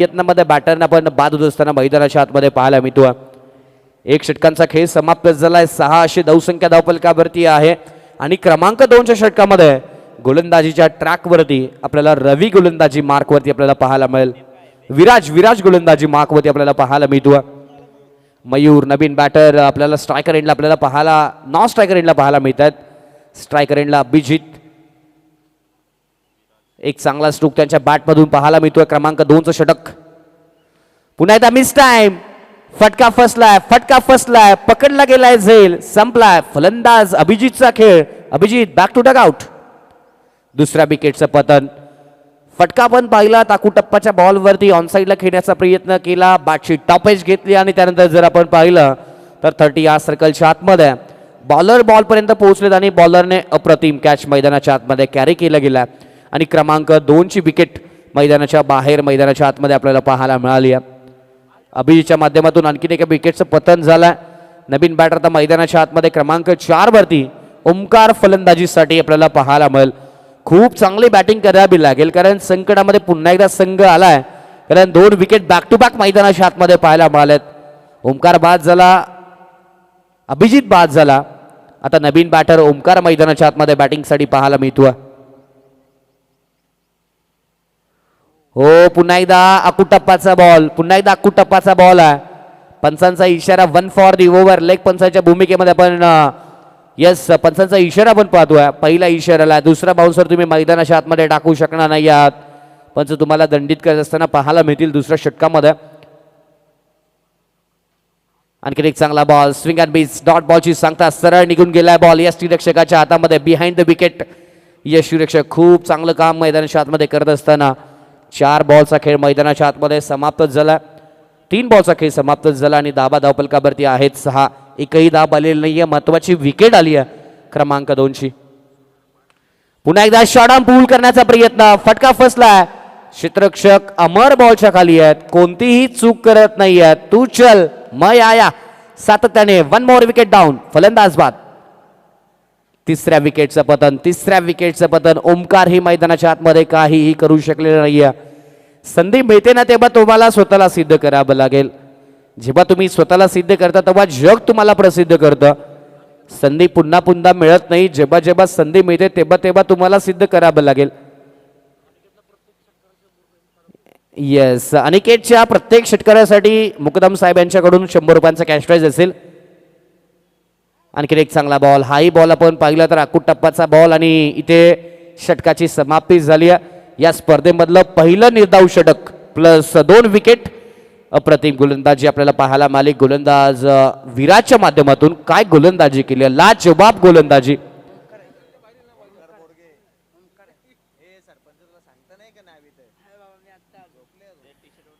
प्रयत्नामध्ये बॅटरना पण बाद होत असताना मैदानाच्या आतमध्ये पाहायला मिळतो. एक षटकांचा खेळ समाप्त झालाय. 6 अशी धावसंख्या धावफलकावरती आहे आणि क्रमांक 2च्या षटकामध्ये गोलंदाजीच्या ट्रॅकवरती आपल्याला रवी गोलंदाजी मार्कवरती आपल्याला पाहायला मिळेल. विराज गोलंदाजी मार्कवरती आपल्याला पाहायला मिळतो. मयूर नवीन बॅटर आपल्याला स्ट्रायकर एंडला आपल्याला पाहायला नॉन स्ट्रायकर एंडला पाहायला मिळतात. स्ट्रायकर एंडला अभिजित एक चांगला स्ट्रोक त्यांच्या बॅटमधून पाहायला मिळतोय. क्रमांक 2चं षटक पुन्हा एकदा मिस टाइम. फटका फसलाय पकडला गेलाय झेल संपलाय. फलंदाज अभिजितचा खेळ. Abhijit back to dugout. दुसऱ्या विकेटचं पतन. फटका पण पाहिला. ताकूटप्पाच्या बॉलवरती ऑनसाईडला खेळण्याचा प्रयत्न केला. बॅटची टॉपेज घेतली आणि त्यानंतर जर आपण पाहिलं तर 30 या सर्कलच्या आतमध्ये बॉलर बॉलपर्यंत पोहोचलेत आणि बॉलरने अप्रतिम कॅच मैदानाच्या आतमध्ये कॅरी केला गेला आणि क्रमांक 2ची विकेट मैदानाच्या बाहेर मैदानाच्या आतमध्ये आपल्याला पाहायला मिळाली आहे. अभिजितच्या माध्यमातून आणखीन एका विकेटचं पतन झालं. नवीन बॅटर आता मैदानाच्या आतमध्ये क्रमांक 4 वरती ओमकार फलंदाजीसाठी आपल्याला पाहायला मिळेल. खूप चांगली बॅटिंग करावी लागेल कारण संकटामध्ये पुन्हा एकदा संघ आलाय. कारण 2 विकेट बॅक टू बॅक मैदानाच्या आतमध्ये पाहायला मिळालेत. ओमकार बाद झाला. अभिजित बाद झाला. आता नवीन बॅटर ओमकार मैदानाच्या आतमध्ये बॅटिंगसाठी पाहायला मिळतो. हो पुन्हा एकदा अकुटप्पाचा बॉल आहे. पंचांचा इशारा 1 फॉर दी ओव्हर. लेग पंचांच्या भूमिकेमध्ये आपण यस पंचांचा इशारा पण पाहतोय. पहिला इशाराला दुसरा बाउन्सर तुम्ही मैदानाच्या आतमध्ये टाकू शकणार नाही आहात. पंच तुम्हाला दंडित करत असताना पाहायला मिळतील दुसऱ्या षटकामध्ये. आणखी एक चांगला ball. Swing and miss. Dot बॉलची सांगता सरळ निघून गेलाय बॉल यष्टीरक्षकाच्या हातामध्ये. Behind the wicket. यष्टीरक्षक खूप चांगलं काम मैदानाच्या आतमध्ये करत असताना 4 बॉलचा खेळ मैदानाच्या आतमध्ये समाप्त झाला. 3 बॉलचा खेळ समाप्त झाला आणि धाबा धावफलकावरती आहेत 6. एकही धाब आलेली नाहीये. महत्वाची विकेट आली आहे क्रमांक 2ची. पुन्हा एकदा शॉर्ट आर्म पूल करण्याचा प्रयत्न. फटका फसलाय. क्षेत्ररक्षक अमर बॉलच्या खाली आहेत. कोणतीही चूक करत नाही आहेत. तू चल मैं आया सातत्याने. 1 मोर विकेट डाऊन. फलंदाज बाद. तिसऱ्या विकेटचं पतन. ओमकार ही मैदानाच्या आतमध्ये काहीही करू शकलेलं नाहीये. संधी मिळते ना तेव्हा तुम्हाला स्वतःला सिद्ध करावं लागेल. जेव्हा तुम्ही स्वतःला सिद्ध करता तेव्हा जग तुम्हाला प्रसिद्ध करतं. संधी पुन्हा पुन्हा मिळत नाही. जेव्हा संधी मिळते तेव्हा तुम्हाला सिद्ध करावं लागेल. येस अनिकेतच्या प्रत्येक षटकारासाठी मुकदम साहेब यांच्याकडून 100 रुपयांचा कॅश प्राइज असेल. आणखी एक चांगला बॉल. हाही बॉल आपण पाहिला तर अकुटप्पाचा बॉल आणि इथे षटकाची समाप्ती झाली आहे. या स्पर्धेमधलं पहिलं निर्धाव षटक प्लस 2 विकेट. अप्रतिम गोलंदाजी आपल्याला पाहायला मिळाली. गोलंदाज विराजच्या माध्यमातून काय गोलंदाजी केली. लाजवाब गोलंदाजी.